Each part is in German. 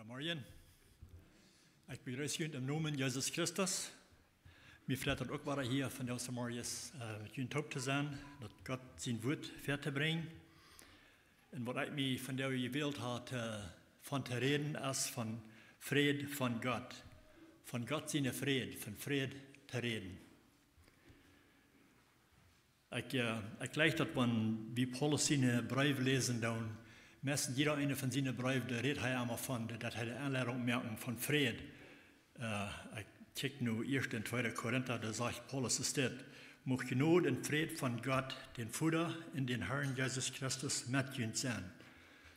Goedemorgen. Ik begrüße jullie im Namen Jesus Christus. Mir freut es auch, hier von der Morgens mit jullie taub zu sein, dass Gott sein Wort fertigbringt. Und was ich mich von der gewählt habe, von zu reden, ist von Fried von Gott. Von Gott seine Fried, von Fried zu reden. Ich gleich, dass man, wie Paulus seine Briefe lesen, dann meistens jeder eine von seinen Briefen, da redet er einmal von, dass er die Anleitung merken von Fried. Ich check nur 1. und 2. Korinther, da sagt Paulus, es steht, mocht Gnade und Fried von Gott, den Vater und den Herrn Jesus Christus mit uns sein.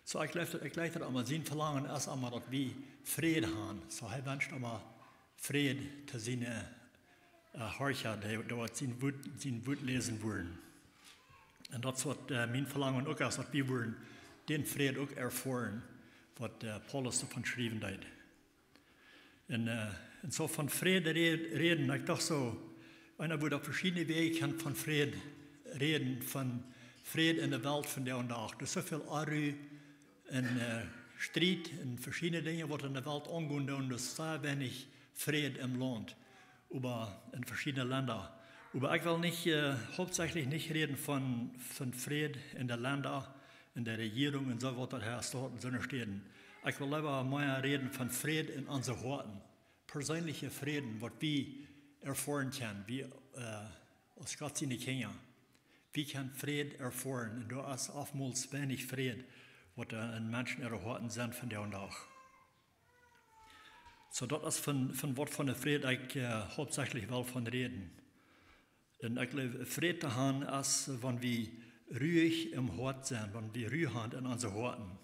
So, ich gleich, dass einmal sein Verlangen ist, einmal, dass wir Fried haben. So, er wünscht einmal Fried zu seinen Horcher, die dort sein Wort lesen wollen. Und das wird mein Verlangen auch ist, dass wir wollen den Fried auch erfahren, was Paulus davon geschrieben hat. Und so von Fried reden, ich dachte so, einer würde auf verschiedene Wege von Fried reden, von Fried in der Welt von der und auch. Das ist so viel Arü und Streit und verschiedene Dinge, was in der Welt angehen, und das ist sehr wenig Fried im Land, in verschiedenen Ländern. Aber ich will nicht, hauptsächlich nicht reden von Fried in den Ländern, in der Regierung und so weiter, herrscht dort in so einer Städten. Ich will lieber mehr reden von Frieden in unseren Horten. Persönliche Frieden, was wir erfahren können, wie aus Gott seine Kinder. Wir können Frieden erfahren, und da ist oftmals wenig Frieden, was in Menschen ihre Horten sind von der und auch. So, das ist von Wort von der Frieden, ich hauptsächlich will von reden. Und ich glaube, Frieden zu haben ist, wenn wir ruhig im Hort sind, wenn wir Ruhe haben in unseren Horten.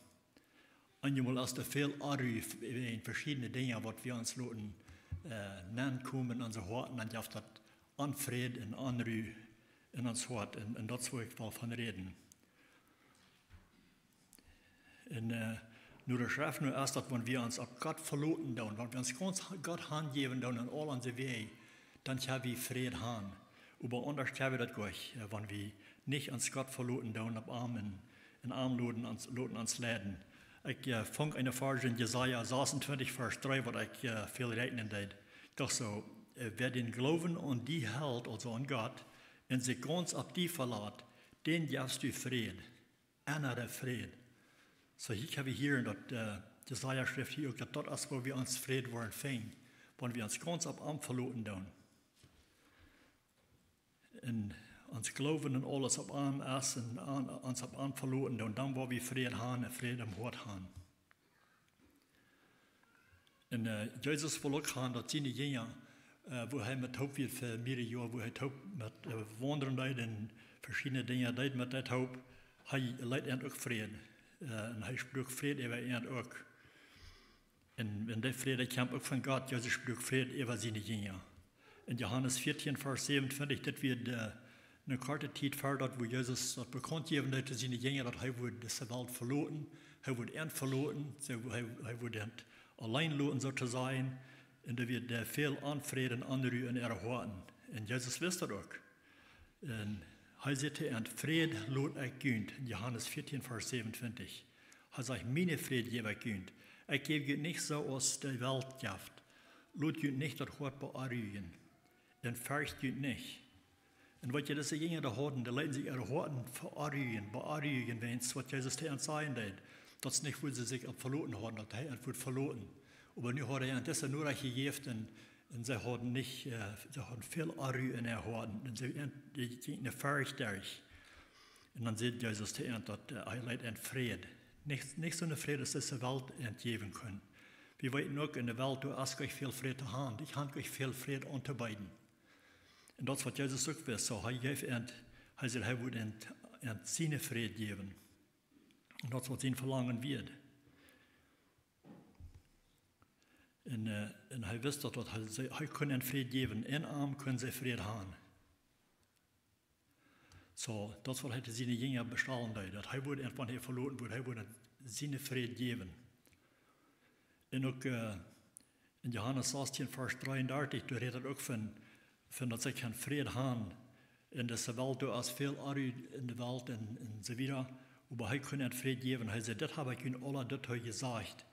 Manchmal ist da viel Arü in verschiedene Dinge, was wir uns lassen, nennen kommen in unseren Horten, und das Anfried und Anruhe in uns Hort. Und das will ich von reden. Und nur der Schrift nur erst, dass wenn wir uns auf Gott verloten, wenn wir uns ganz Gott handgeben in all unsere Wege, dann haben wir Frieden haben. Aber anders haben wir das gar nicht, wenn wir nicht uns Gott verloten, auf Armen, in Arm loten uns Läden. Ich fange eine Verse in Jesaja 26, Vers 3, was ich viel rechnen deed. Doch so, wer den Glauben an die hält, also an Gott, und sich ganz auf die verlässt, den gibst du Fried, innere Fried. So, ich habe hier in der Jesaja-Schrift hier auch, dass das ist, wo wir uns Fried wollen finden, wenn wir uns ganz auf Arm verloten tun. Und uns Glauben und alles auf Arm ist und uns auf Arm verloten, und dann, wo wir Frieden haben, Frieden im Hort haben. Und Jesus will auch haben, dass seine Jünger, wo er mit Taub wird für mehrere Jahre, wo er Taub mit Wandern leid und verschiedene Dinge leid mit der Taub, er leidet auch Frieden. Und er spricht Frieden über ihn auch. Und wenn der Frieden kommt auch von Gott, Jesus spricht Frieden über seine Jünger. In Johannes 14, Vers 27, das wird eine kurze Zeit fördert, wo Jesus das bekannt geben hat zu seinen Jüngern, dass er diese Welt verloten, er wird ihn verloten, er wird allein loten sozusagen, und da wird viel Anfrieden anrühren in ihre Horten. Und Jesus wisst das auch. Und er sagte, und Fried lot ich günd, in Johannes 14, Vers 27. Er sagt, meine Fried gebe ich günd. Ich gebe nicht so aus der Welt gibt. Lot günd nicht das Hort bearügen. Und fürcht günd nicht. Und was ihr diese Jünger da hatten, da leiten sie ihre Horten bearügen, wenn es, was Jesus zu uns sagen hat. Das ist nicht, wo sie sich verloten haben, dass er wird verloten. Aber nu hat er das nur gegeben, und sie hatten nicht, sie hatten viel Arü in ihren Horten, und sie gingen fürcht durch. Und dann sagt Jesus zu uns, dass er leidet in Frieden. Nicht so eine Frieden, dass diese Welt entgeben können. Wir wissen auch, in der Welt, du hast euch viel Frieden zu haben. Ich habe euch viel Frieden unterbeiden. Und das, was Jesus auch weiß, so, er würde seine Frieden geben. Und das, was ihn verlangen wird. Und er wusste, dass er können Frieden geben. In Arm können sie Frieden haben. So, das, was er seine Jünger bestrahlen hat, dass er würde, wenn er verloren wird, er würde seine Frieden geben. Und auch in Johannes 16, Vers 33, da redet auch von dass sie keinen Frieden haben in dieser Welt, da ist viel Arü in der Welt und so weiter, aber er kann einen Frieden geben. Er sagt, das habe ich ihnen alle gesagt,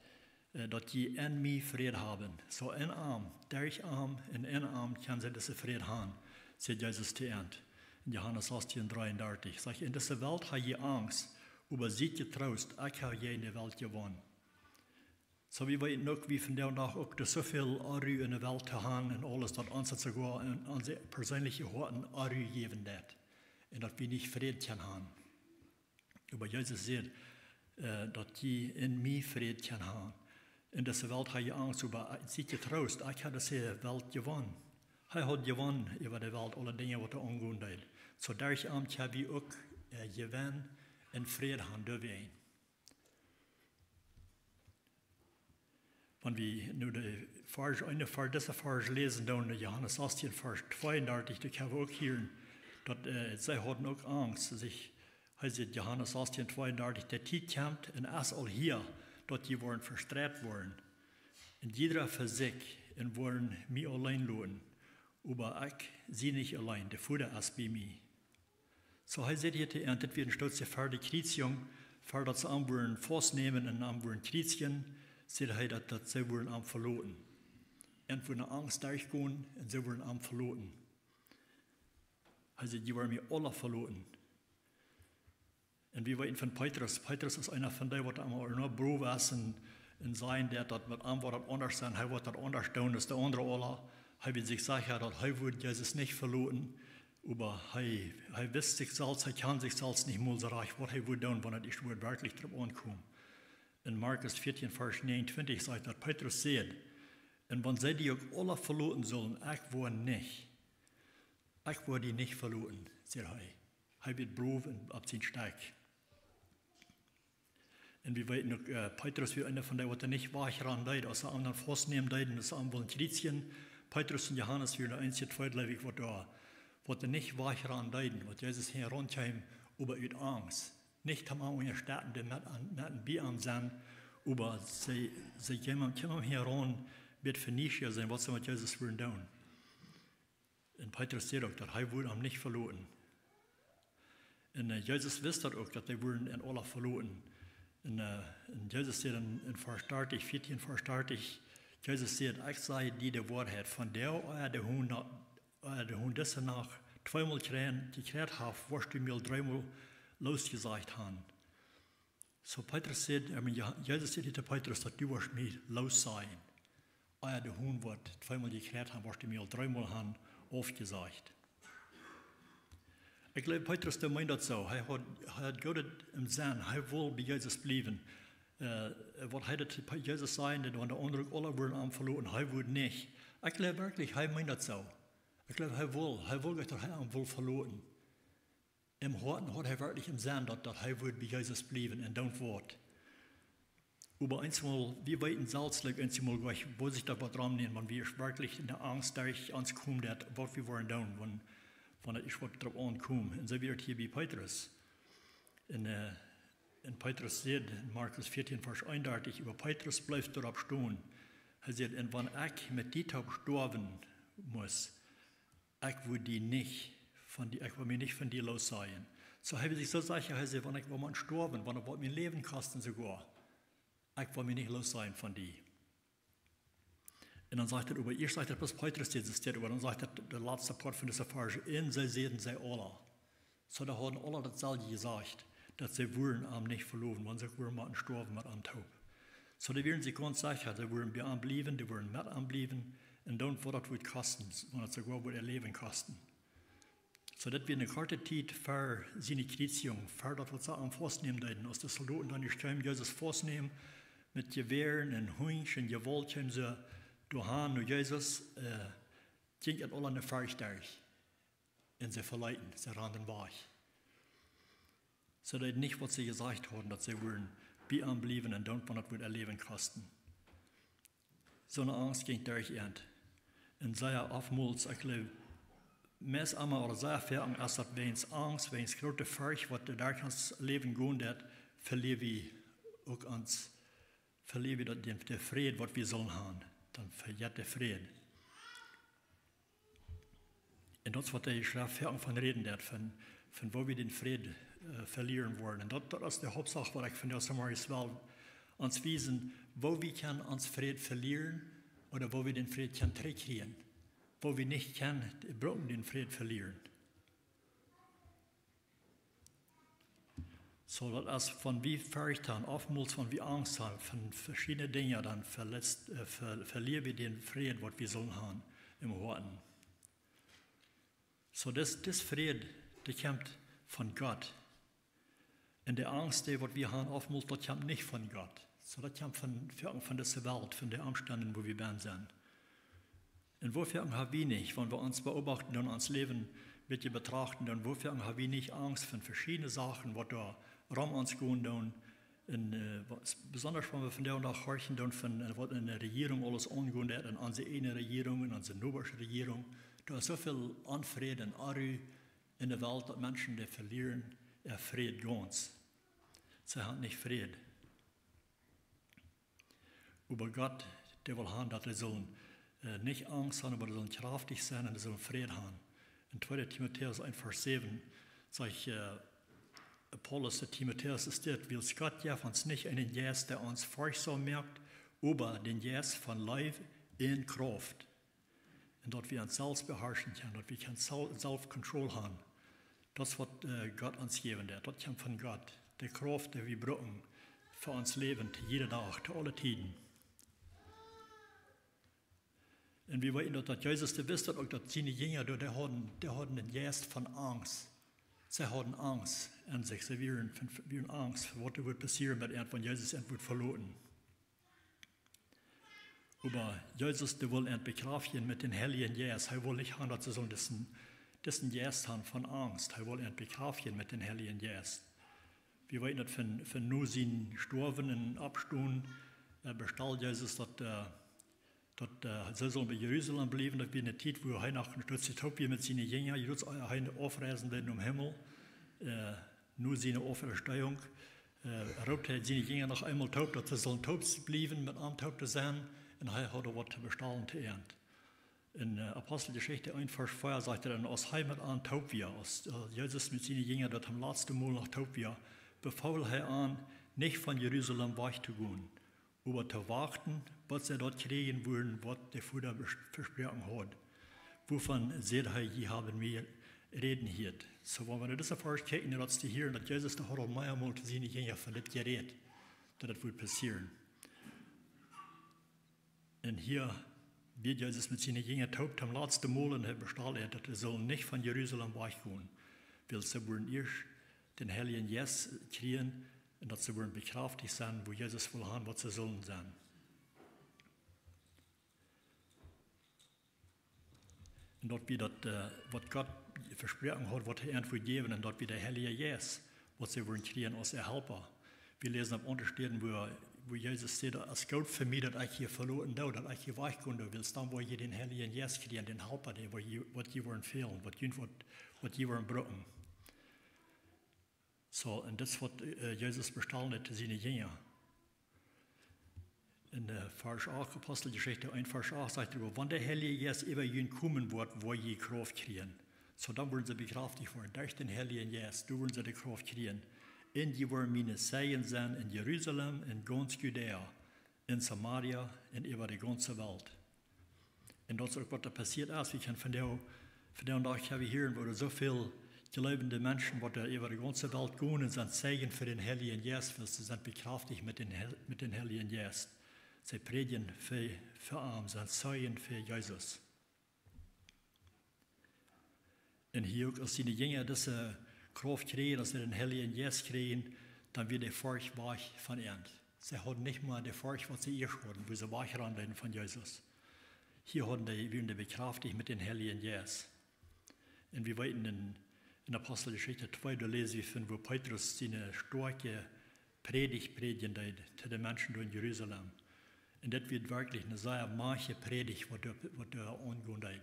dat die en mij vrede haben. So een arm, derg arm, in een arm kan sie diese vrede haben, sagt Jesus te End. In Johannes 18:33. Sagt, in dieser Welt habe je Angst, aber seht je Trost, ich habe je in der Welt gewonnen. So wie weten ook, wie van dag ook er zoveel aru in de wereld te gaan en alles dat ons sogar in onze persoonlijke harten aru geven dat. En dat we niet vrede kunnen hebben. Maar Jezus zegt dat je in mij vrede kan hebben. In deze wereld heb je angst, maar ziet je troost, ik heb deze wereld gewonnen. Hij had gewonnen over de wereld, alle dingen wat er aangaan deed. Zo daarom hebben we ook gewonnen en vrede hebben door we. Wenn wir nu eine dieser Vers lesen, dann in Johannes 18, Vers 32, da können wir auch hören, dass sie hatten auch Angst. Heißt Johannes 18, 32, der Zeit kommt und es all hier, dass die wollen verstrahlt worden. Und jeder für sich und wollen mich allein lassen. Aber ich sie nicht allein, der Vater ist bei mir. So heißt es hier, und das wird ein stolzer für die Kreuzung, für das sie am wollen festnehmen und am wollen kreuzigen, sieht er, dass sie wurden am verloren. Und von der Angst durchgehen und sie wurden am verloren. Also die waren mir alle verloren. Und wir weten von Petrus. Petrus ist einer von denen, der einmal nur Bruder ist und sein, der das mit einem Wort anders sein, er wird das anders tun als der andere alle. Er wird sich sicher, dass er wird Jesus nicht verloren, aber er wisst sich selbst, er kann sich selbst nicht mal so reich, was er wird tun, wenn er nicht wirklich drauf ankommt. In Markus 14, Vers 29 sagt, dass Petrus sagt, und wenn sie die auch alle verloren sollen, ich war nicht. Ich war die nicht verloren, sagt er. Er wird brav und ab sein Steig. Und wir weten auch, Petrus wird einer von denen, der nicht wachran leid, als er anderen festnehmen leid und das anderen Kriechen. Petrus und Johannes werden einzig zweitlebig, was nicht wachran leiden, was Jesus hier rundheim über ihre Angst. Nicht am Anfang starten, die mit einem Bier sind, aber sie kommen heran, wird Phönizier sein, was sie mit Jesus würden tun. Und Petrus sagt auch, dass er wurde nicht verloren. Und Jesus wusste auch, dass die wurden in alle verloren. Und Jesus sagt in Vers 30, 14 Vers 30, Jesus sagt, ich sei die Wahrheit, von der der Hund das nach zweimal gekriegt hat, wirst du mir dreimal losgesagt haben. So Petrus sagt, Jesus sagt zu Petrus, dass du wirst mir los sein. Der Hund wird zweimal gekriegt haben, wirst du mir dreimal haben aufgesagt. Ich glaube, Petrus der meint das so. Er hat Gott im Sinn, er will bei Jesus bleiben. Was er zu Jesus sein, wenn der andere alle wurden am verloren, er würde nicht. Ich glaube wirklich, er meint das so. Ich glaube, er will Gott, er will verloren. Im Herzen hat er wirklich im Sinn, dass er würde bei Jesus bleiben und dann wird. Aber einmal, wir weten selbst, einmal, wo sich das was dran nehmen, wenn wir wirklich in der Angst durch uns kommen, was wir wollen tun, wenn ich was drauf ankomme. Und so wird hier bei Petrus. In Petrus sagt, in Markus 14, Vers 31, über Petrus bleibt darauf stehen. Er sagt, und wenn ich mit dir sterben muss, ich würde die nicht ich will mich nicht von dir los sein. So habe ich sich so sicher, wenn ich mal sterben, wenn ich mein Leben kosten sogar, ich will mich nicht los sein von dir. Und dann sagt er, aber ihr sagt, was Petrus jetzt ist, aber dann sagt er, der letzte Part von dieser Verse, in sie sehen sie alle. So da haben alle dasselbe gesagt, dass sie wurden am nicht verloren, wenn sie wurden mal sterben mit am Taub. So da werden sie ganz sicher, sie wurden bei am bleiben, die wurden mit am bleiben, und dann wird das kosten, wenn es sogar wird ihr Leben kosten. So das wird eine kurze Zeit für seine Kreuzung, für das, was sie am festnehmen werden. Als die Soldaten dann die Stimme Jesus festnehmen, mit Gewehren und Hund und Gewalt haben sie durch und Jesus, ging alle eine Fahrt durch. Und sie verleiten, sie rennen weg. So das nicht, was sie gesagt haben, dass sie würden bei ihm bleiben und dann, das wird ihr Leben kosten. So eine Angst ging durch ihn. Und sehr oftmals, ich glaube, meest allemaal al sehr viel, als dat weens Angst, weens grote Furcht, wat er daar kan leven gaan, dat verliezen we ook ons, verliezen we dat de vrede wat we zullen hebben. Dan vergeet de vrede. En dat is wat de schrift van reden dat, van waar we den vrede verlieren worden. En dat is de hoofdzaak wat ik van deze morgen wel uns wiesen, wo wir können uns Frieden verlieren oder wo wir den Frieden können zurückkriegen. Wo wir nicht können, brauchen den Frieden verlieren. So dass als von wie Furcht haben, oftmals von wie Angst haben, von verschiedenen Dingen, dann verlieren wir den Frieden, was wir sollen haben im Horten. So das Frieden, der kommt von Gott. Und die Angst, die wir haben, oftmals, das kommt nicht von Gott. So das kommt von dieser Welt, von den Umständen, wo wir sind. Und wofür haben wir nicht, wenn wir uns beobachten und uns Leben ein bisschen betrachten, dann wofür haben wir nicht Angst von verschiedenen Sachen, was da rum uns gehen, und besonders wenn wir von der nach horchen, von was in der Regierung alles angehen, in unsere eine Regierung, in unsere nobische Regierung, da ist so viel Unfrieden und Arru in der Welt, dass Menschen, die verlieren, Frieden ganz. Sie haben nicht Frieden. Aber Gott, der will haben, dass sie sollen nicht Angst haben, aber sie sollen kraftig sein und sie sollen Frieden haben. In 2. Timotheus 1, Vers 7 sagt Paulus, der Timotheus ist dort, will Gott ja uns nicht einen Geist, der uns furchtsam merkt, aber den Geist von Leib in Kraft. Und dort wir uns selbst beherrschen können, dort wir können Self-Control haben. Das wird Gott uns geben, das kommt von Gott. Die Kraft, die wir brauchen für uns Leben, jeden Tag, zu alle Tiden. Und wir wollen, dass Jesus wisst, auch dass seine Jünger, die hatten den Geist von Angst. Sie hatten Angst an sich, sie waren Angst, was wird passieren, wenn Jesus wird verloren. Aber Jesus, der will bekraftgen mit den Heiligen Geist. Er will nicht haben, dass sie so diesen Geist haben von Angst. Er will bekraftgen mit den Heiligen Geist. Wir wollen nicht von nur seinen Storben und Abstunden bestellt Jesus, dass sie sollen bei Jerusalem bleiben, dass wir in der Zeit, wo er nach Äthiopien mit seinen Jüngern, Jesus aufreisen werden im Himmel, nur seine Auferstehung, raubt er seine Jünger noch einmal taub, dass sie sollen taub bleiben, mit einem taub zu sein, und er hat was zu bestellen zu ernten. In Apostelgeschichte 1, Vers 4 sagt er dann, aus Heimat an taub wir, als Jesus mit seinen Jüngern dort am letzten Mal noch taub wir, befahl er an, nicht von Jerusalem wegzugehen, aber zu warten, was sie dort kriegen würden, was der Vater versprochen hat. Wovon seht ihr, je haben wir reden hier. So, wenn wir das erst kicken, dass die hier, dass Jesus da hat auch mehrmals zu seinen Jüngern von das gerät, dass das wird passieren. Und hier wird Jesus mit seinen Jüngern taub am letzten Mal und er bestellt, dass sie sollen nicht von Jerusalem weggehen, weil sie wollen erst den Heiligen Geist kriegen und dass sie wollen bekraftigt sein, wo Jesus will haben, was sie sollen sein. Und dort wird was Gott versprochen hat, was er irgendwo geben, und dort wird der Heilige Geist, was sie wollen kriegen als Helper. Wir lesen auf Unterstellen, wo Jesus sagt, als Gott für mich, dass ich hier verloren da, dass ich hier weichkommen willst, dann wollen ihr den Heiligen Geist kriegen, den Helper, was ihr wollen fehlen, was ihr wollen brauchen. So, und das wird Jesus bestellt zu seinen Jüngern. In der Vers 8, Apostelgeschichte 1, Vers 8 sagt er, wenn der Heilige Geist über ihn kommen wird, wo ihr Kraft kriegen. So, dann wollen sie bekraftigt werden. Durch den Heiligen Geist, da wollen sie die Kraft kriegen. Und die wollen meine Zeichen sein in Jerusalem, in ganz Judäa, in Samaria und über die ganze Welt. Und das ist auch, was da passiert ist. Wir können von der Tag haben wir hier, wo so viele glaubende Menschen, die da über die ganze Welt gehen und sind Zeichen für den Heiligen Geist, weil sie sind bekraftigt mit den Heiligen Geist. Sie predigen für Arme, sind Zeichen für Jesus. Und hier auch, als die Jünger diese Kraft kriegen, als sie den Heiligen Geist kriegen, dann wird der Furcht weich von ihnen. Sie haben nicht mal die Furcht, was sie erst hatten, wo sie weich werden von Jesus. Hier werden die bekraftigt mit den Heiligen Geist. Und wir weiten in Apostelgeschichte 2, da lesen wir von, wo Petrus seine starke Predigt predigen zu den Menschen in Jerusalem. Und das wird wirklich eine sehr manche Predigt, was da angehen.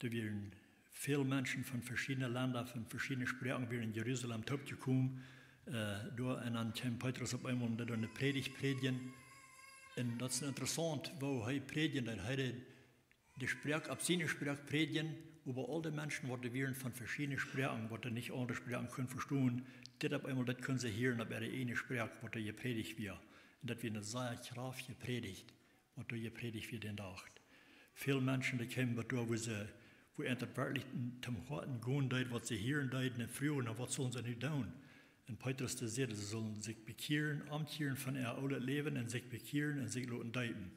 Da werden viele Menschen von verschiedenen Ländern, von verschiedenen Sprachen, in Jerusalem gekommen. Und dann kam Petrus auf einmal und eine Predigt predigen. Und das ist interessant, wo er predigen, dass er die Sprache, ab seiner Sprache predigen, über all die Menschen, die wir von verschiedenen Sprachen, die nicht alle Sprachen können verstehen, das auf einmal, das können sie hören, ab ihrer eine Sprache, was er gepredigt wird. Und das wird eine sehr kraftige Predigt, was du gepredigt wird den Tag. Viele Menschen, die kommen da, wo endlich wirklich zum Harten gehen, was sie hören, in der Früh, und was sollen sie nicht tun? Und Petrus sagt, sie sollen sich bekehren, umkehren von ihr alten Leben und sich bekehren und sich lassen deuten.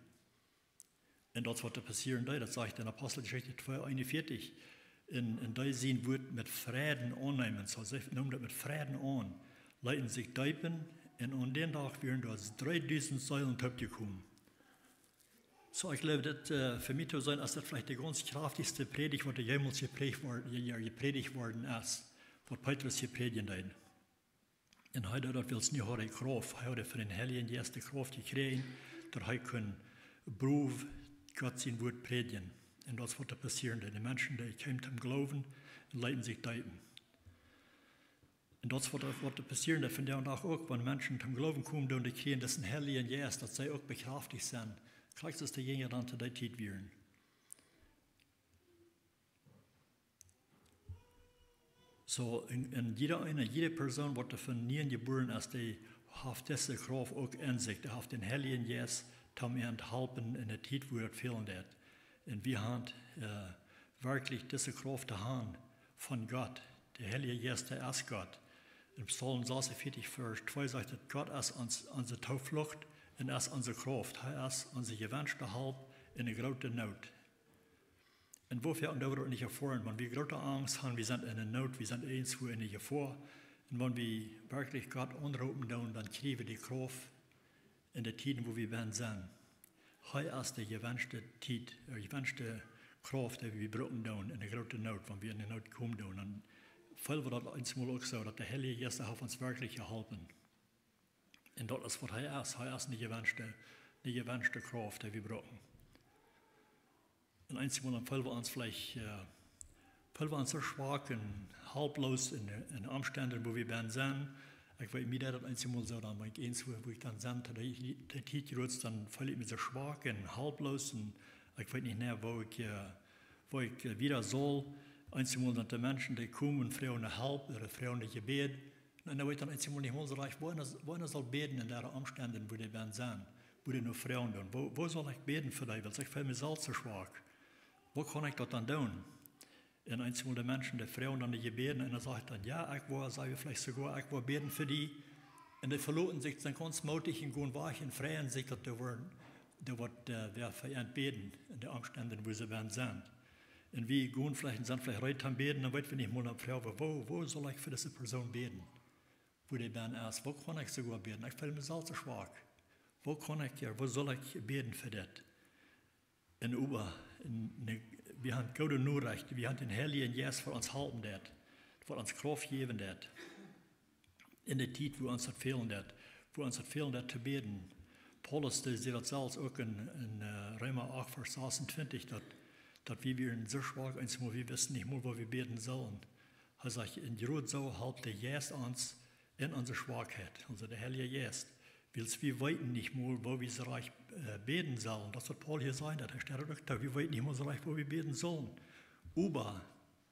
Und das, was da passieren, das sagt in Apostelgeschichte 2,41. In da sehen wird mit Frieden annehmen, so sie nehmen das mit Frieden an, leiten sich deuten, und an den Tag werden da 3000 Säulen gekommen. So, ich glaube, das für mich zu sein, als das vielleicht die ganz kraftigste Predigt, was jemals gepredigt worden ist, was Petrus gepredigt hat. Und heute will es nicht heute Kraft, heute für den Heiligen Geist die Kraft gekriegt, dass er kann Beruf Gott sein Wort predigen. Und das wird da passieren, die Menschen, die kommen zum Glauben und leiten sich deuten. Und das wird da passieren, von der und auch, wenn Menschen zum Glauben kommen und die kriegen das Heiligen Geist, dass sie auch bekraftigt sind, kriegt es derjenige dann zu der Zeit werden. So, jede Person, die von nie geboren ist, die hat diese Kraft auch in sich, die hat den Heiligen Geist, um ihnen zu helfen in der Zeit, wo es fehlen wird. Und wir haben wirklich diese Kraft zu haben von Gott. Der Heilige Geist, der ist Gott. Im Psalm 46, Vers 2 sagt, Gott ist unsere Zuflucht und ist unsere Kraft. Er ist unsere gewünschte Halb in der großen Not. Und wofür haben wir das nicht erfahren? Wenn wir große Angst haben, wir sind in der Not, wir sind irgendwo in der Gefahr. Und wenn wir wirklich Gott anrufen, dann kriegen wir die Kraft in den Tiden, wo wir sind. Hier ist die gewünschte Zeit, die gewünschte Kraft, die wir brauchen in der großen Not, wenn wir in die Not kommen. Dann fällt wir das einmal auch so, dass der Heilige Geist uns wirklich helfen. Und das ist, was er ist. Er ist die gewünschte Kraft, die wir brauchen. Und einmal dann fällt wir uns vielleicht so schwach und halblos in den Umständen, wo wir sind. Ich weiß, mir das einmal so, dann, wo ich dann sah, der Tiet gerutzt, dann fühle ich mich so schwach und halblos und ich weiß nicht mehr, wo ich wieder soll. Einmal sind die Menschen, die kommen und fragen eine Hilfe oder fragen ein Gebet. Und dann weiß ich dann einmal nicht mehr so recht, wo soll beten in den Umständen, wo die sind, wo die nur fragen. Wo soll ich beten für dich, weil ich fühle mich selbst so schwach. Wo kann ich das dann tun? Und einmal die Menschen, die fragen dann die Gebeten und er sagt dann, ja, ich war beten für die. Und die verloren sich dann ganz mutig und gehen weich und freuen sich, dass wer für ihn beten in den Umständen, wo sie sind. Und wir gehen vielleicht, sind vielleicht heute am Beten, dann weiß wir nicht mal am Frauen, wo soll ich für diese Person beten? Wo die Ben ist, wo kann ich sogar beten? Ich fühle mich selbst so schwach. Wo soll ich beten für das? Wir haben gute Nachricht, wir haben den Heiligen Geist für uns halten, für uns Kraft geben. In der Zeit, wo uns das fehlen, zu beten. Paulus sagt das selbst auch in Römer 8, Vers 26, dass wir so schwach sind, wir wissen nicht mal, wo wir beten sollen. Er sagt, in Jod so hält der Geist uns in unsere Schwachheit, also der Heilige Geist. Wir weiten nicht mal, wo wir so reich beten sollen. Das wird Paul hier sagen, er steht auch da, wir weiten nicht mal so reich, wo wir beten sollen. Aber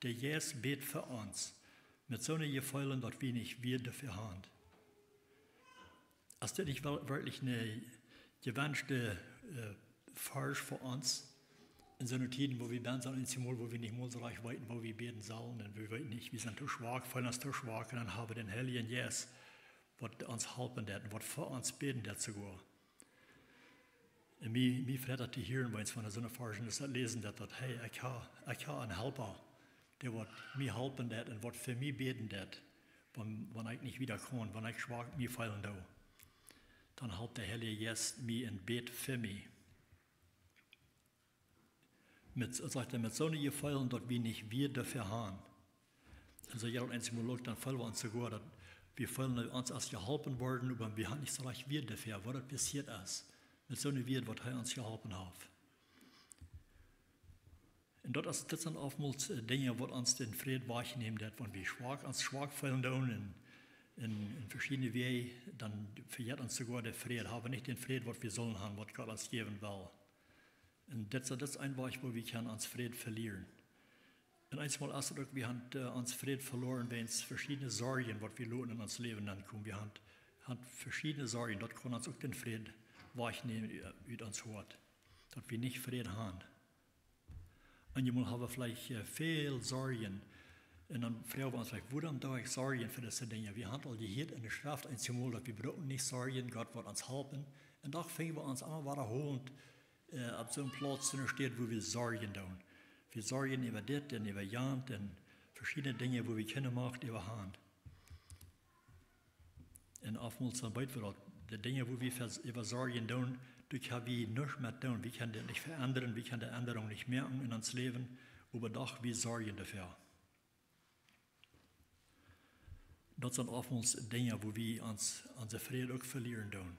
der Geist betet für uns, mit so einer Gefallen, dass wir dafür haben. Ist das nicht wirklich eine gewünschte Farce für uns? In so einer Zeit, wo wir beten sollen, wo wir nicht mal so reich weiten, wo wir beten sollen, und wir weiten nicht, wir sind zu schwach, fallen uns zu schwach, und dann haben wir den Heiligen Geist, was uns helfen wird, was für uns beten wird sogar. Und mir freut das zu hören, wenn es von so einer Forschung das lesen, dass hey, ich habe einen Helfer, der wird mir helfen wird und was für mich beten wird, wenn ich nicht wieder kann, wenn ich schwach mir fallen da. Dann helft der Heilige Geist mir und bet für mich. Mit so einer Gefallen, dass wir dafür haben. Also jeder einzige Mal dann fallen wir uns sogar, dass wir fallen uns als geholfen worden, aber wir haben nicht so leicht wir dafür, was das passiert ist. Mit so einer Wirt, was er uns geholfen hat. Und das sind oftmals Dinge, die uns den Frieden wahrnehmen, wenn wir uns schwach fallen in verschiedene Wege, dann verliert uns sogar der Frieden. Haben nicht den Frieden, was wir sollen haben, was Gott uns geben will. Und das ist ein Weg, wo wir uns Frieden verlieren. Und einmal ist es auch, wir haben uns Frieden verloren, wenn es verschiedene Sorgen, was wir in uns Leben dann kommen. Wir haben hat verschiedene Sorgen. Dort kann uns auch den Frieden wegnehmen aus uns Hort. Dass wir nicht Frieden haben. Manchmal haben wir vielleicht viel Sorgen. Und dann fragen wir uns vielleicht, warum da ich Sorgen für diese Dinge? Wir haben all die hier in der Schrift einmal, dass wir brauchen nicht Sorgen, Gott wird uns helfen. Und da fingen wir uns an, wiederholend auf so einem Platz zu stehen, wo wir Sorgen tun. Wir sorgen über das und über Jant und verschiedene Dinge, wo wir keine Macht über haben. Und oftmals dann weit wir die Dinge, wo wir über Sorgen tun, durch haben wir nichts mehr tun. Wir können das nicht verändern, wir können die Änderung nicht merken in uns Leben, aber doch wir sorgen dafür. Das sind oftmals Dinge, wo wir unsere Frieden auch verlieren tun.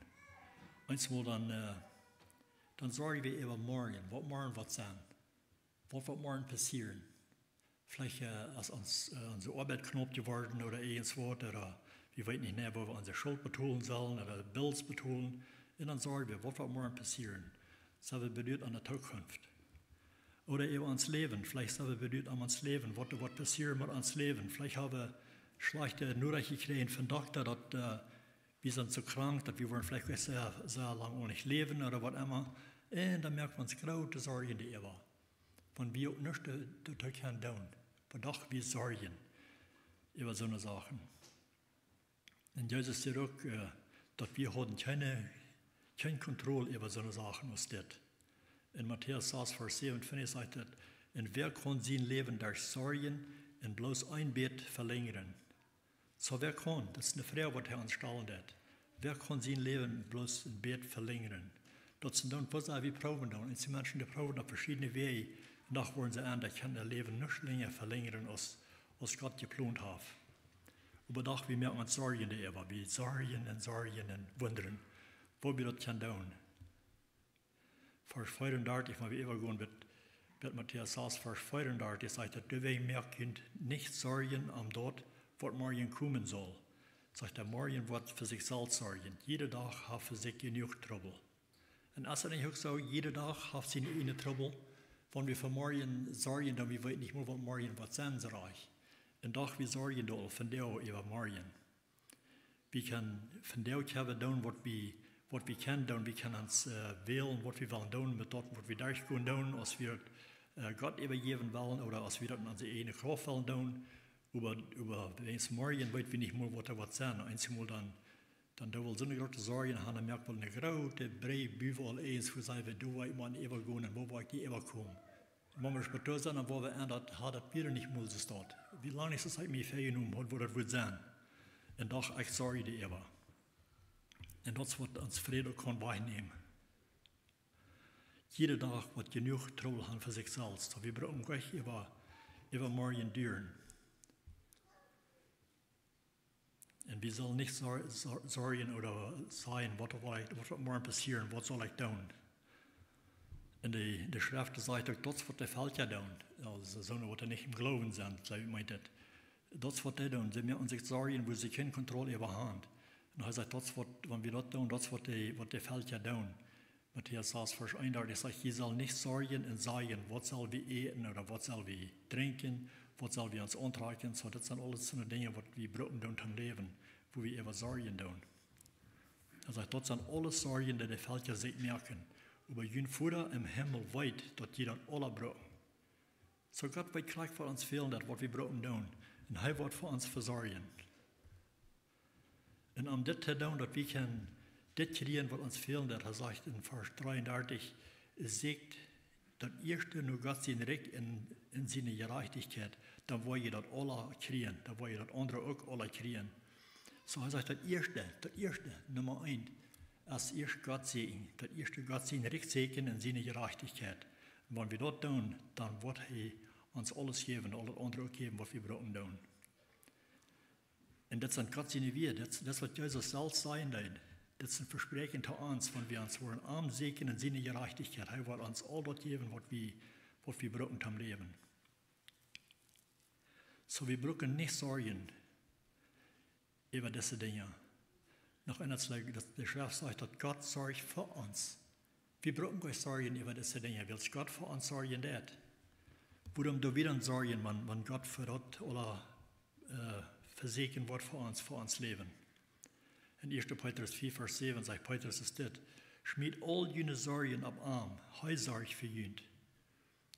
Einmal dann sorgen wir über morgen wird sein. Was wird morgen passieren? Vielleicht als unsere Arbeit knapp geworden oder irgendwas, oder wir wissen nicht mehr, wo wir unsere Schuld betonen sollen oder Bills betonen. Und dann sorgen wir, was wird morgen passieren? Das haben wir bedeutet an der Zukunft. Oder über uns Leben. Vielleicht haben wir bedeutet an uns Leben, was wird passieren mit uns Leben. Vielleicht haben wir schlechte Nachrichten gekriegt vom Doktor, dass wir sind so krank, dass wir wollen vielleicht sehr, sehr lange auch nicht leben oder was immer. Und dann merkt man uns große Sorgen, die immer. Wenn wir auch nicht dazu können tun, aber doch wir sorgen über so eine Sachen. Und Jesus sagt auch, dass wir haben keine Kontrolle über so eine Sachen als das. In Matthäus 6, Vers 27 sagt er, und wer kann sein Leben durch Sorgen und bloß ein Bett verlängern? So wer kann, das ist eine Frage, die er uns stellen hat. Wer kann sein Leben bloß ein Bett verlängern? Das sind dann, was wir proben. Und die Menschen, die proben auf verschiedene Wege. Und dann wollen sie an, dass ihr Leben nicht länger verlängern, als Gott geplant hat. Aber doch, wir merken uns Sorgen darüber. Wir sorgen und wundern, wo wir das tun. Vers 34, wenn wir übergehen mit Matthäus 6, Vers 34, sagt er, du wirst merken, nicht sorgen am Tod, was morgen kommen soll. Sagt er, morgen wird für sich selbst sorgen. Jeder Tag hat für sich genug Trouble. Und als er nicht auch so, jeder Tag hat seine eigene Trouble. Wenn wir für morgen sorgen, dann wir nicht mehr, was morgen wird sein soll. Und doch wir sorgen da von der über morgen. Wir können von der haben tun, was wir können tun. Wir können uns wählen, was wir wollen tun, mit dort, was wir durchgehen tun, als wir Gott übergeben wollen oder als wir das in unsere eigene Kraft wollen tun. Über morgen weiß wir nicht mehr, was da wird sein. Einmal dann da will so eine große Sorge haben, dann merkt man eine große, breite Büfel eins, wo sagen wir, du wollt man übergehen und wo wollt die überkommen. Wenn wir später sind, dann wollen wir ändert, hat das wieder nicht mehr so dort. Wie lange ist es halt mir vergenommen, wo das wird sein? Und doch echt Sorge die immer. Und das wird uns Frieden kann wahrnehmen. Jeder Tag wird genug Trouble haben für sich selbst. So wir brauchen gleich über morgen düren. Und wir sollen nicht sorgen oder sein, was wird morgen passieren, was soll ich tun. Und die Schrift sagt auch, das wird der Fall ja tun. Also so, was nicht im Glauben sind, so meint das. Das wird der tun. Sie müssen sich sorgen, wo sie keine Kontrolle über haben. Und er sagt, das wird, wenn wir das tun, das wird der Fall ja tun. Matthäus 6, Vers 31 sagt, ihr soll nicht sorgen und sagen, was soll wir eten oder was soll wir trinken, was soll wir uns antragen. So, das sind alles so Dinge, die wir brauchen tun im Leben, wo wir über Sorgen tun. Er sagt, das sind alles Sorgen, die der Fall ja sich merken. Aber jün Vater im Himmel weit, dass jeder alle braucht. So Gott wird gleich für uns fehlen, das was wir brauchen tun. Und er wird für uns versorgen. Und um das zu tun, dass wir können das kriegen, was uns fehlt, das er sagt in Vers 33, sagt, das erste nur Gott sein Recht in seine Gerechtigkeit, dann wollen ihr das alle kriegen, dann wollen ihr das andere auch alle kriegen. So er sagt, das erste, Nummer 1, als erst Gott segnen, das erste Gott sein Recht segnen in seine Gerechtigkeit. Und wenn wir das tun, dann wird er uns alles geben, alles andere auch geben, was wir brauchen tun. Und das sind Gott seine Wege, das wird Jesus selbst sein, das ist ein Versprechen zu uns, wenn wir uns wollen arm segnen in seine Gerechtigkeit. Er wird uns all das geben, was wir brauchen zum Leben. So wir brauchen nicht sorgen über diese Dinge. Noch einer Zeit, dass der Schrift sagt, dass Gott sorgt für uns. Wir brauchen keine Sorgen über diese Dinge, weil Gott für uns sorgen wird. Warum du wieder sorgen, wenn Gott für das oder versegnen wird für uns leben? In 1. Petrus 4, Vers 7 sagt Petrus ist dit, schmied all jene Sorgen ab arm, hei sorgt für jünd.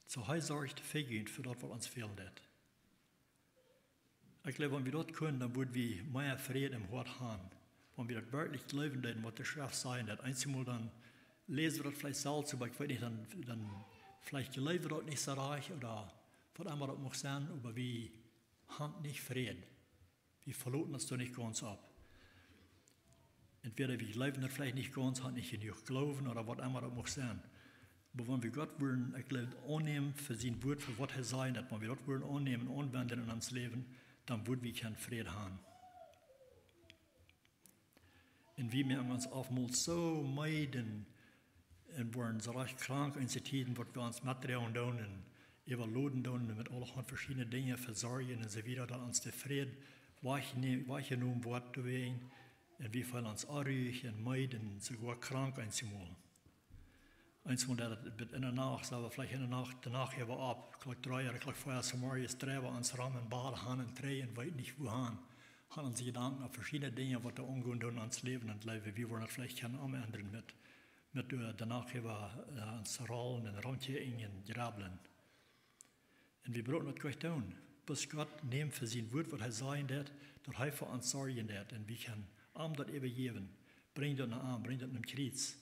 So hei sorgt für jünd, für das, was uns fehlen hat. Ich glaube, wenn wir das können, dann würden wir mehr Frieden im Hort haben. Wenn wir das wirklich glauben, dann was der Schrift sein hat. Einmal dann lesen wir das vielleicht selbst, aber ich weiß nicht, dann vielleicht glauben wir das nicht so reich oder was immer das mag sein, aber wir haben nicht Frieden. Wir verloren das doch nicht ganz ab. Entweder wir glauben das vielleicht nicht ganz, haben nicht genug Glauben oder was immer das mag sein. Aber wenn wir Gott würden, ich glaube, annehmen für sein Wort, für was er sein hat, wenn wir das würden annehmen und anwenden in unserem Leben, dann würden wir keinen Frieden haben. Und wir merken uns oftmals so meiden und werden so recht krank in den Tiden, wo wir uns Material tun und überladen tun mit allerhand verschiedenen Dingen versorgen und so weiter, dann uns der Frieden weggenommen wird deswegen. Und wir fallen uns arg und meiden, sogar krank einzumal. Einmal, das in der Nacht, aber vielleicht in der Nacht, danach ja war ab. Gleich 3 Jahre, gleich vorher, Samarias Treiber ans Rahmen, Bad, Hahn und Tränen, weit nicht wo Hahn. Haben uns Gedanken auf verschiedene Dinge, was da umgehen tun ans Leben und Leben. Wir wollen das vielleicht keine ändern mit danach war ans Rollen und Randchen und Grabeln. Und wir brauchen das gleich tun. Bis Gott nimmt für sein Wort, was er sagen wird, dass er für uns sorgen wird. Und wir können Arm das übergeben. Bring das nach Arm, bring das in den Kreuz.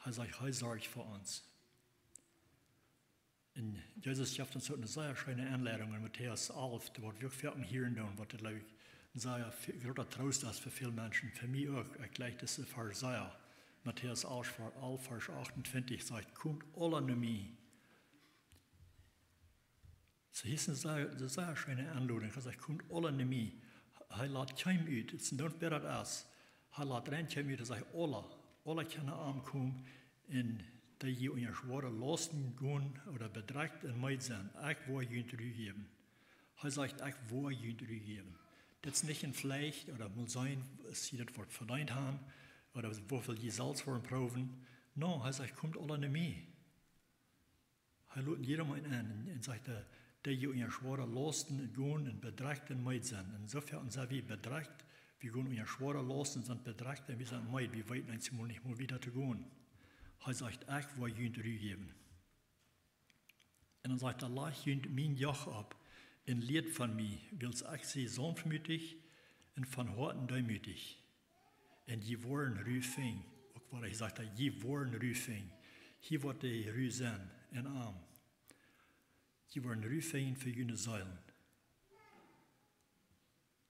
Er sagt, er sorgt für uns. Und Jesus schafft uns eine sehr schöne Anleitung in Matthäus 11, da wird wirklich hier und da, was das, glaube ich, ein sehr großer Trost ist für viele Menschen. Für mich auch, gleich das ist für sehr. Matthäus 11, Vers 28 sagt, kommt alle zu mir. So ist eine sehr schöne Anleitung. Er sagt, kommt alle zu mir. Er lädt keinem ut, it's not better as. Er lädt rein keinem ut, er sagt, alle können ankommen, in die in schwere Lasten gehen oder bedrängt und meid sind. Ich will ihnen zurückgeben. Er sagt, ich will ihnen zurückgeben. Das ist nicht ein Fleisch oder muss sein, dass sie das Wort verdient haben oder wofür die Salz wollen proben. No, er sagt, kommt alle zu mir. Er lädt jedermann an und sagt, die in schwere Lasten gehen und bedrängt und meid sind. Insofern sind wir bedrängt. Wir gehen in schwere Lasten, sind bedrängt und wir sind meid. Wir weiten uns nicht mehr wieder zu gehen. Er sagt, ich will ihnen zurückgeben. Und dann sagt er, leg ihnen mein Joch ab und lehrt von mir, weil ich sie sanftmütig und von Herzen demütig. Und die wollen rüfen. Auch was ich sagte, die wollen rüfen. Hier wird die Rü sein, in Arm. Die wollen rüfen für jene Säulen.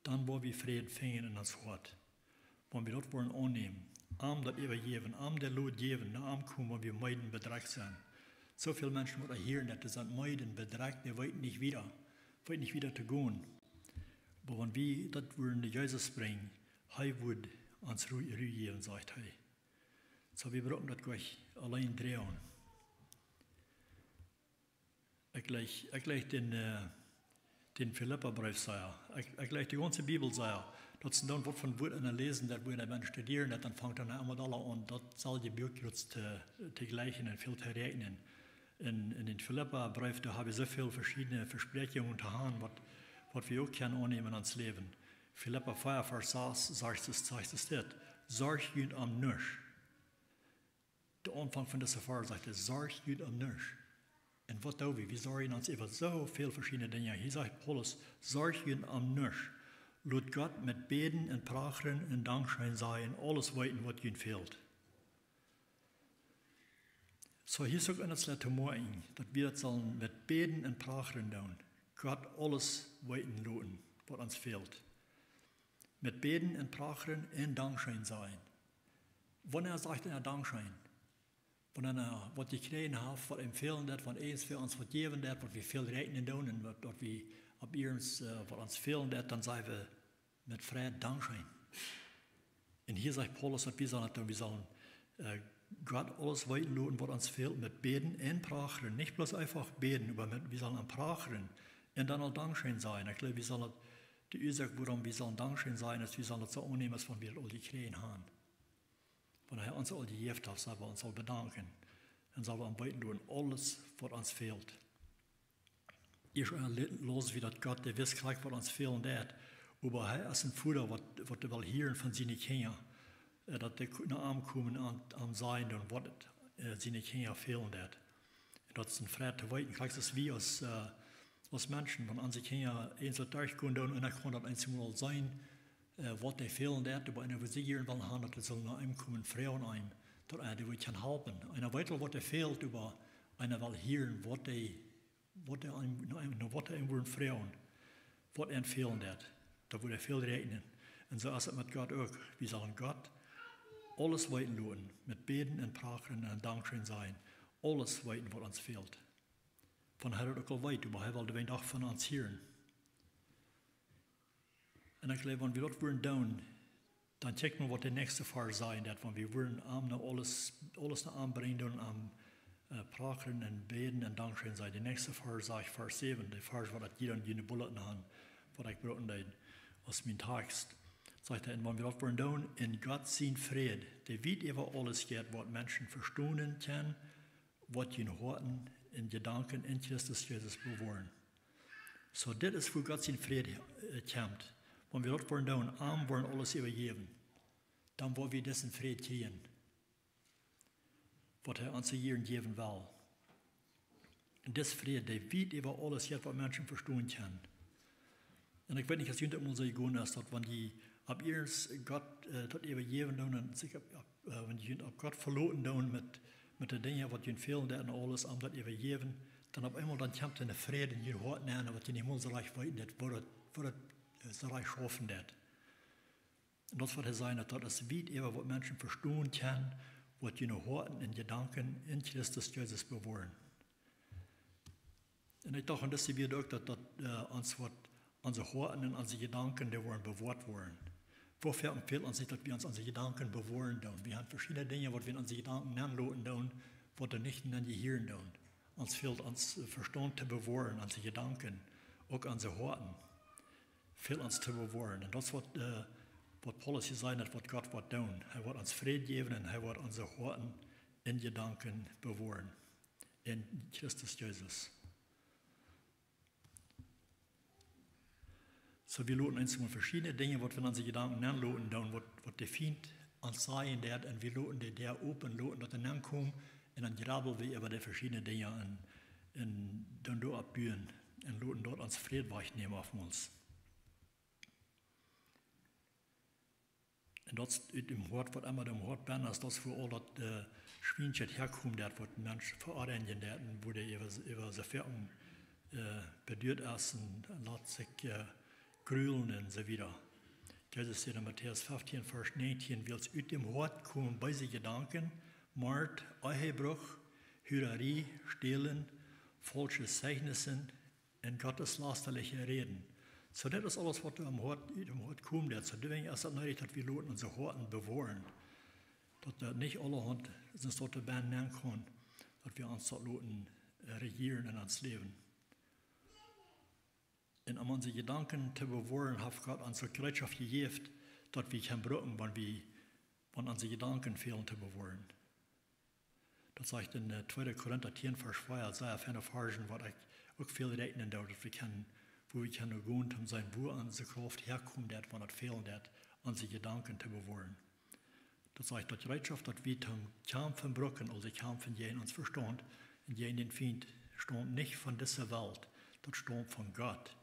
Dann wollen wir Frieden finden in das Wort. Wenn wir das wollen annehmen. Arm das übergeben, arm der Lot geben, nach arm kommen, wenn wir meiden bedrängt sind. So viele Menschen, die hier nicht sind, meiden bedrängt, die wollen nicht wieder zu gehen. Aber wenn wir das wollen, die Jesus bringen, er wird uns Ruhe geben, sagt er. So wir brauchen das gleich allein drehen. Ich gleich den Philipperbrief sagen. Ich gleich die ganze Bibel sagen. Das sind dann, was von Wort lesen, das wir dann studieren, dann fängt dann einmal alle an, das soll die Bürgerschutz zu gleichen und viel zu rechnen. In den Philipperbrief, da habe ich so viele verschiedene Versprechungen zu haben, was wir auch können annehmen ans Leben. Philipper 4, Vers 6 sagt es das. Sorg jüd am Nisch. Der Anfang von dieser Vers sagt es, sorg jüd am Nisch. Und was tun wir? Wir sorgen uns über so viele verschiedene Dinge. Hier sagt Paulus, sorg jüd am Nisch. Laat Gott mit Beten und Prachen und Dankschein sein, alles weiten, was ihnen fehlt. So hier ist auch eines der morgen, dass wir das sollen mit Beten und Prachen tun. Gott alles weiten lassen, was uns fehlt. Mit Beten und Prachen und Dankschein sein. Wenn sagt er Dankschein, wenn was die Krähen haben, was empfehlen wird, was eins für uns vergeben wird, was wir viel rechnen tun und was wir ab uns, was uns fehlen wird, dann sagen wir mit Frieden Dankschein. Und hier sagt Paulus, dass wir sollen tun, wir sollen Gott alles weiten lassen, was uns fehlt, mit Beten und Prachen. Nicht bloß einfach beten, aber wir sollen an Prachen und dann auch Dankschein sein. Ich glaube, wir sollen die Ursache, warum wir sollen Dankschein sein, ist, wir sollen das so annehmen, als wenn wir all die Krähen haben. Wenn er uns all die Gift hat, soll wir uns all bedanken. Dann sollen wir am weiten lassen, alles, was uns fehlt. Ich los, wie das Gott, der wisst gleich, was uns fehlen wird. Aber er ist ein Futter, was er will hören von seinen Kindern. dat die naar aankomen aan zijn en wat het zijn Kinder fehlen dat. Dat is een vrij te weten. Kijk, dat is wie als mensen, van onze Kinder eens dat thuis kunnen doen en dan kan dat eens wel zijn, wat die fehlen dat, aber en we zien hier wel gaan dat het zal naar hem komen, vrouwen aan, dat die we kan helpen. En dan weet wel wat er fehlt, aber en wel hier wat hij worden vrouwen, wat en fehlen dat. Dat wordt veel rekenen. En zo is het met God ook. We zullen God alles weten laten, met beden en praten en dankzij zijn. Alles weten wat ons fehlt. Van hij het ook al weet, maar hij wil de dag van ons hieren. En ik geloof, wanneer we dat worden doen, dan checken we wat de nächste Fall zijn. Dat wanneer we worden alles naar aanbrengen aan praten en beden en dankzij zijn. De nächste Fall zegt vers 7, de vers wat ik hier in de bulletin aan, wat ik broten deed, als mijn tekst. Zegt hij, en wanneer we dat worden doen, in God zijn vrede. Die weet even alles gaat, wat mensen verstaan kunnen, wat je horen in gedanken in Christus Jezus bewoorden. Zo dit is voor God zijn vrede komt. Wanneer we dat worden doen, aan worden alles overgeven. Dan worden we deze vrede krijgen. Wat hij ons hier geven wil. En deze vrede, die weet even alles gaat, wat mensen verstaan kunnen. En ik weet niet, als je het moet zeggen, is dat wanneer je op eerst God dat overgeven doen en zich wanneer je op God verloten doen met de dingen wat je veel en alles om dat overgeven, dan op eenmaal dan komt er een vrede in je hart aan, wat je niet meer zo recht weet, dat wordt het zo recht schaffen dat. En dat is wat hij zei, dat is weet even wat mensen verstaan kunnen, wat je hart en gedanken in Christus Jezus bewoorden. En ik dacht, en dat is ook dat ons wat onze harten en onze gedanken, die worden bewaard worden. Wofür fehlt uns nicht, dass wir uns unsere Gedanken bewahren tun. Wir haben verschiedene Dinge, was wir in unsere Gedanken anlauten tun, was wir nicht in den Gehirn tun. Uns fehlt uns Verstand zu bewahren, unsere Gedanken, auch unsere Harten. Fehlt uns zu bewahren. Und das ist, was Paulus gesagt hat, was Gott wird tun. Er wird uns Frieden geben und er wird unsere Harten in Gedanken bewahren. In Christus Jesus. So wir loten uns verschiedene Dinge, was wir in unsere Gedanken anloten, was der Feind uns sagen wird, und wir loten die der open, loten, dass er ankommt, und dann grabbeln wir über die verschiedenen Dinge und dann dort abbühen, und loten dort uns Frieden wegnehmen auf uns. Und das ist im Hort, was immer im Hort bin, ist das, wo all das Schweinchen herkommt, das, was Menschen verordnen, wo der über so Ferien bedürft ist, und lässt sich grülen und so weiter. Jesus sagt in Matthäus 15, Vers 19, will es aus dem Hort kommen, bei sich Gedanken, Mord, Ehebruch, Hürerie, Stehlen, falsche Zeichnissen und gotteslästerliche Reden. So das ist alles, was im Hort kommt. So deswegen ist es nötig, dass wir Leute unsere Horten bewahren. Dass nicht alle Hand uns dort nehmen können, dass wir uns dort Leuten regieren in uns Leben. Und um unsere Gedanken zu bewahren, hat Gott unsere Gerätschaft gegeben, dass wir können brauchen, wenn unsere Gedanken fehlen zu bewahren. Das sagt in 2. Korinther 10, Vers 2, sehr viele Versen, was ich auch viel rechnen darf, dass wir können, wo wir können gehen, um sein wo unsere Kraft herkommt, wenn es fehlt, unsere Gedanken zu bewahren. Das sagt die Gerätschaft, dass wir zum Kämpfen brauchen, also kämpfen gegen uns Verstand, und gegen den Feind, stammt nicht von dieser Welt, das stammt von Gott.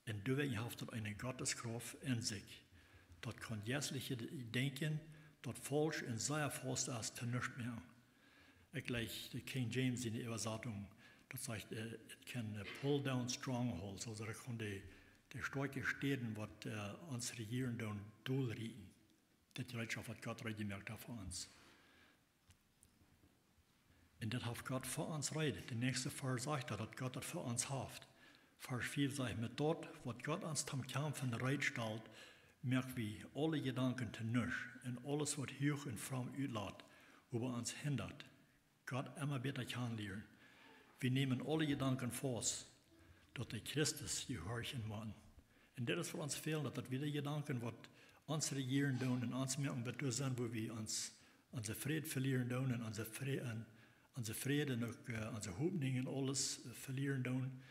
Und deswegen hat das eine Gotteskraft in sich. Das kann jährliche Denken, das falsch und sehr fast ist, zu nichts mehr. Ich gleich der King James in der Übersetzung, das sagt, it can pull down strongholds, also da kann die starke Städten, was uns regieren, durchrieten. Das Gerätschaft hat Gott gemerkt hat für uns. Und das hat Gott für uns redet. Der nächste Vers sagt, dass Gott das für uns hat. Vers 4 sagt, mit dort, was Gott uns zum Kämpfen bereitstellt, merken wir alle Gedanken zu nichts und alles, was hoch und fromm utlässt, über uns hindert. Gott immer besser kennenlernen. Wir nehmen alle Gedanken vor, dass die Christus gehorchen machen. Und das ist für uns fehlt, dass wir die Gedanken, was uns regieren tun und uns merken, was das sind, wo wir uns unsere Frieden verlieren tun und unsere Frieden und unsere Hoffnungen alles verlieren tun,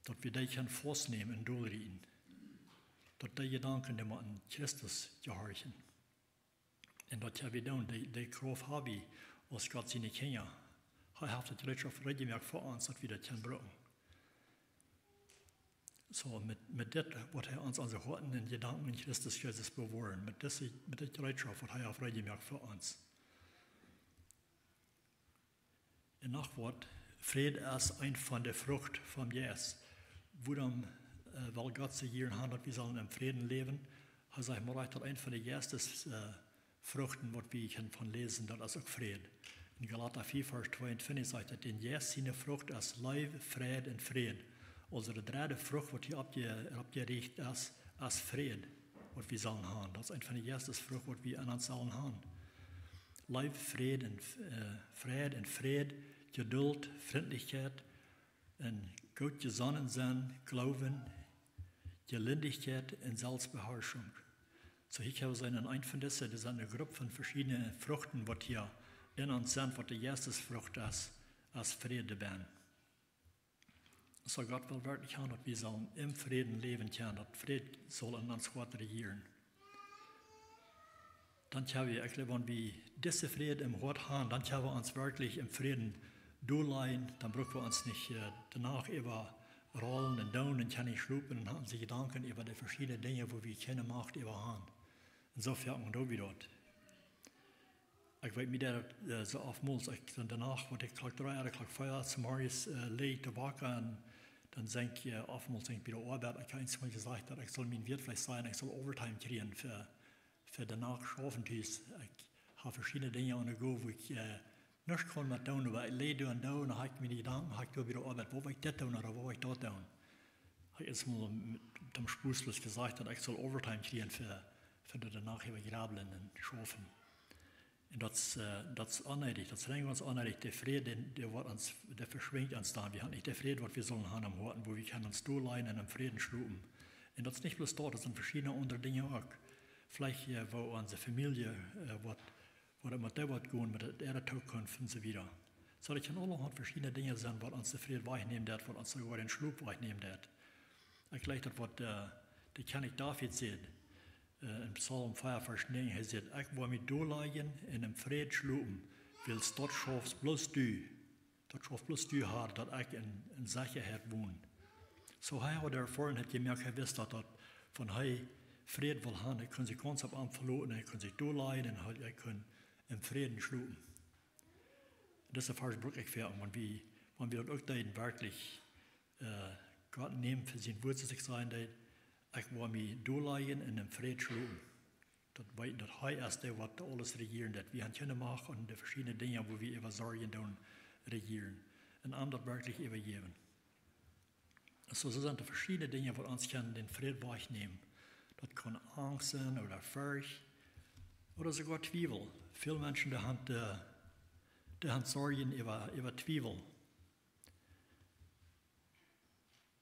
dass wir die können festnehmen und durchrieden. Dass die Gedanken, die an Christus gehorchen. En dat heb we doen, de kracht heb we als God zijn kinderen. Hij heeft het regelmatig voor ons dat we dat kunnen gebruiken. So met dit wat hij ons onze harten en gedanken in Christus Jezus bewahren, met dit gereedschap wat hij heeft regelmatig voor ons. En nog wat, vrede is een van de vruchten van Jezus. Waarom wil God zich hier aan dat we zullen in vrede leven? Hij zegt maar dat een van de eerste vruchten, wat we van lezen, dat is ook vrede. In Galater 4, vers 22 zegt dat in Jezus zijn vrucht is liefde, vrede en vrede. Also de derde vrucht, wat hier opgericht is vrede, wat we zullen hebben. Dat is een van de eerste vruchten, wat we aan ons zullen hebben. Liefde, vrede en vrede, geduld, vriendelijkheid en goed gezonnen zijn, geloven, gelindigheid en zelfbeheerschung. So hier hebben we een van deze, dat is een groep van verschillende vruchten, wat hier in ons zijn, wat de eerste vrucht is, als vrede ben. So God wil werkelijk gaan dat we zullen in vrede leven kunnen, dat vrede zal in ons hart regieren. Dan hebben we, wanneer we deze vrede im hart hebben, dan hebben we ons werkelijk in vrede doorleiden, dan brauchen wir uns nicht danach über rollen und down und kann nicht schlupen und haben sich Gedanken über die verschiedenen Dinge, wo wir keine Macht über haben. Und so fährt man da wieder. Ich weiß mir so oftmals, dann danach, wo ich Tag 3 oder Tag 4 zum Morgens lege, der Wacker, und dann denke ich oftmals bei der Arbeit, ich habe eins mal gesagt, dass ich soll mein Wirt vielleicht sein, ich soll Overtime kriegen für danach schaffen. Ich habe verschiedene Dinge an der Go, wo ich nicht kann mit tun, aber ich lebe und da und dann habe ich mir die Gedanken, habe ich da wieder Arbeit, wo will ich das tun oder wo will ich das tun? Ich habe jetzt mal mit dem Spruchlos gesagt, dass ich soll Overtime kriegen für danach über Grabeln und Schafen. Und das ist unnötig, das ist ganz unnötig. Der Friede, der verschwindet uns da. Wir haben nicht den Friede, was wir sollen haben am Horten, wo wir können uns durchleiden und im Frieden schlupen. Und das ist nicht bloß dort, das sind verschiedene andere Dinge auch. Vielleicht, wo unsere Familie, wo mit der wird gehen, mit der Zukunft und so weiter. So, das kann auch noch verschiedene Dinge sein, was uns der Friede wegnehmen wird, was uns sogar den Schlup wegnehmen wird. Ich glaube, das was der König David sieht, in Psalm 5, Vers 9, er sagt, ich will mich durchleiden in einem Frieden schlupen, weil dort schaffst bloß du hart, dass ich in Sicherheit wohne. So, er hat erfahren, hat gemerkt, er wusste, dass von er Frieden will haben, er kann sich ganz ab Amt verloren, er kann sich durchleiden, er kann im Frieden schlupen. Das ist der falsche Brück, ich werde, wenn wir auch da wirklich Gott nehmen für sein Wort zu sich sein, ich will mich durchleiden in dem Frieden schlupen. Das er ist der, was alles regieren wird. Wir haben keine Macht und die verschiedenen Dinge, wo wir über Sorgen tun, regieren. Und andere wirklich übergeben. So sind die verschiedenen Dinge, die uns den Frieden wegnehmen. Das kann Angst sein oder Furcht oder sogar Zweifel. Viele Menschen die haben Sorgen über Zweifel.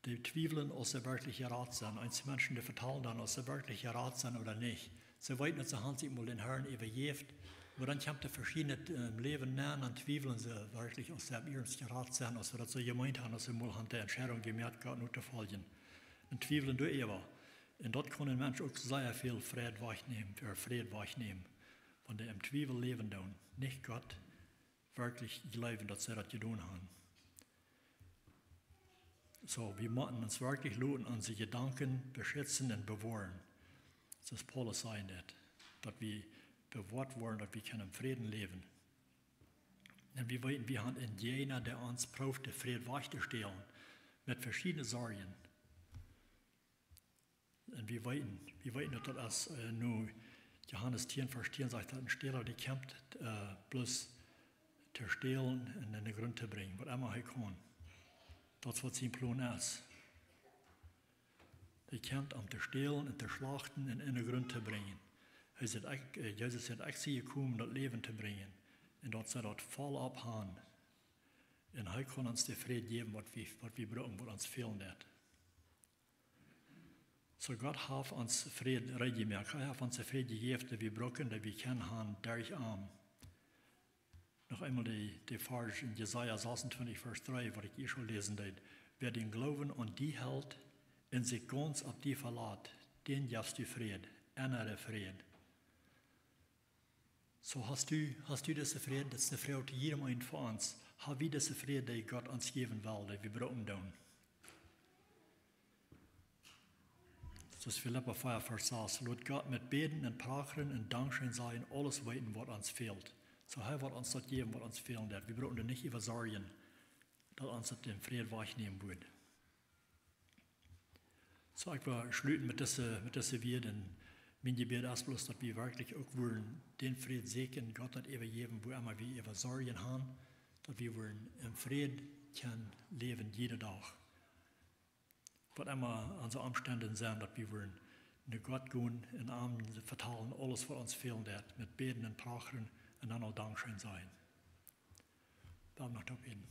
Die zweifeln, ob sie wirklich Rat sind. Einige Menschen, die vertellen dann, ob sie wirklich Rat sind oder nicht. Sie weiten nicht, sie haben sich mal den Herrn übergeben. Aber dann kommt die verschiedene Leben näher, dann zweifeln sie wirklich, ob sie ihren Rat sind, ob sie das so gemeint haben, dass sie mal die Entscheidung gemerkt haben, nur zu folgen. Und zweifeln du immer. Und dort kann ein Mensch auch sehr viel Frieden wegnehmen, wenn die im Zweifel leben tun. Nicht Gott wirklich glauben, dass sie das getan haben. So, wir müssen uns wirklich lohnen, unsere Gedanken beschützen und bewahren. Das ist Paulus sagen, dass wir bewahrt werden, dass wir im Frieden leben. Und wir haben in jener, der uns braucht, den Frieden wegzustellen, mit verschiedenen Sorgen. Und wir weiten, dass das nur Johannes 10, Vers 10 sagt, dass ein Stehler, der kämpft, bloß zu stehlen und in den Grund zu bringen, was immer er kann. Das ist, was sein Plan ist. Er kämpft, zu stehlen und zu schlachten und in den Grund zu bringen. Jesus sagt, ich bin gekommen, das Leben zu bringen. Und dort soll das voll abhauen. Und er kann uns den Frieden geben, was wir brauchen, was uns fehlen wird. So Gott hat uns Frieden reingemacht. Er hat uns den Frieden gegeben, den wir brauchen, den wir kennen haben, durch ihn. Noch einmal die Vers in Jesaja 26, Vers 3, was ich schon lesen habe. Wer den Glauben an die hält und sich ganz auf die verlässt, den gibst du Frieden, innere Frieden. So hast du diese Frieden, das ist eine Freude jedem einen von uns. Hab wir diese Frieden, die Gott uns geben will, die wir brauchen dann. So ist Philippa 4, Vers 6. Laat Gott mit Beten und Prachen und Dankschein sein, alles weten, was uns fehlt. So er wird uns das geben, was uns fehlen wird. Wir brauchen nicht über Sorgen, dass uns das den Frieden wegnehmen wird. So ich will schließen mit dieser Worten. Mein Gebet ist bloß, dass wir wirklich auch wollen, den Frieden segnen, Gott hat eben geben, wo immer wir über Sorgen haben, dass wir wollen im Frieden können leben, jeden Tag. Was immer unsere Umstände sind, dass wir wollen in Gott gehen, in Armen verteilen, alles, was uns fehlen wird, mit Beten und Prachen und dann auch Dankschein sein. Da noch beten.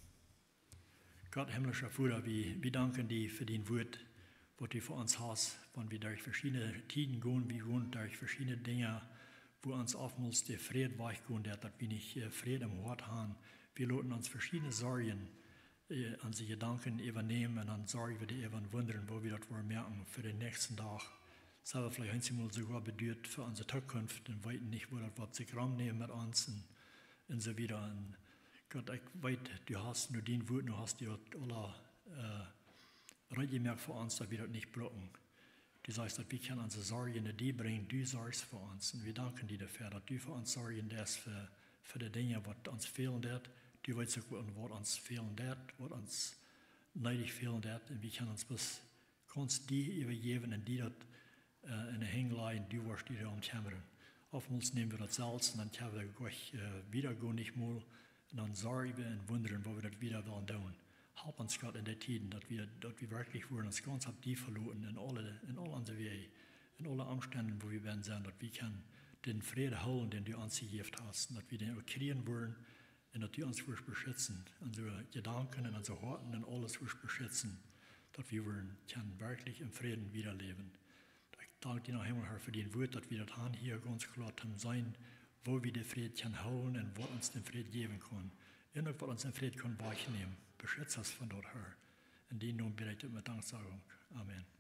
Gott, himmlischer Vater, wir danken dir für dein Wort, was du für uns hast, wenn wir durch verschiedene Tiden gehen, wir gehen durch verschiedene Dinge, wo uns oftmals der Frieden weichgehen wird, dass wir nicht Frieden im Hort haben. Wir lassen uns verschiedene Sorgen an die Gedanken übernehmen und dann sorgen wir die eben wundern, wo wir das merken für den nächsten Tag. Das haben wir vielleicht einmal sogar bedeutet für unsere Zukunft und weiten nicht, wo das sich nehmen mit uns und so wieder. Und Gott, ich weiß, du hast nur den Wort, du hast dir alle gemerkt für uns, dass wir das nicht brauchen. Du sagst, dass wir können unsere Sorgen in die bringen, du sorgst für uns. Und wir danken dir dafür, dass du für uns sorgen darfst, für die Dinge, was uns fehlen wird. Du weißt auch, was uns fehlen wird, was uns neidig fehlen wird. Und wir können uns bis kannst die übergeben und die das in der Hänglein, du wirst die da umkämmern. Oftmals nehmen wir das selbst und dann können wir gleich wieder gehen, nicht mal. Und dann sorgen wir und wundern, wo wir das wieder wollen tun. Help uns Gott in der Tiden, dass wir wirklich wollen, uns ganz ab die verloren in all unsere Wege, in alle Umständen, wo wir sind, dass wir den Frieden holen, den du uns gegeben hast, dass wir den auch kriegen wollen und dass du uns beschützen, unsere Gedanken und unsere Worte und alles beschützen, dass wir können wirklich im Frieden wiederleben. Ich danke dir noch einmal, Herr, für den Wort, dass wir das haben hier ganz klar sein, wo wir den Frieden können holen und was uns den Frieden geben kann. Und auch was uns den Frieden kann wegnehmen. Beschütze uns von dort, Herr. In den Namen bete ich mit Danksagung. Amen.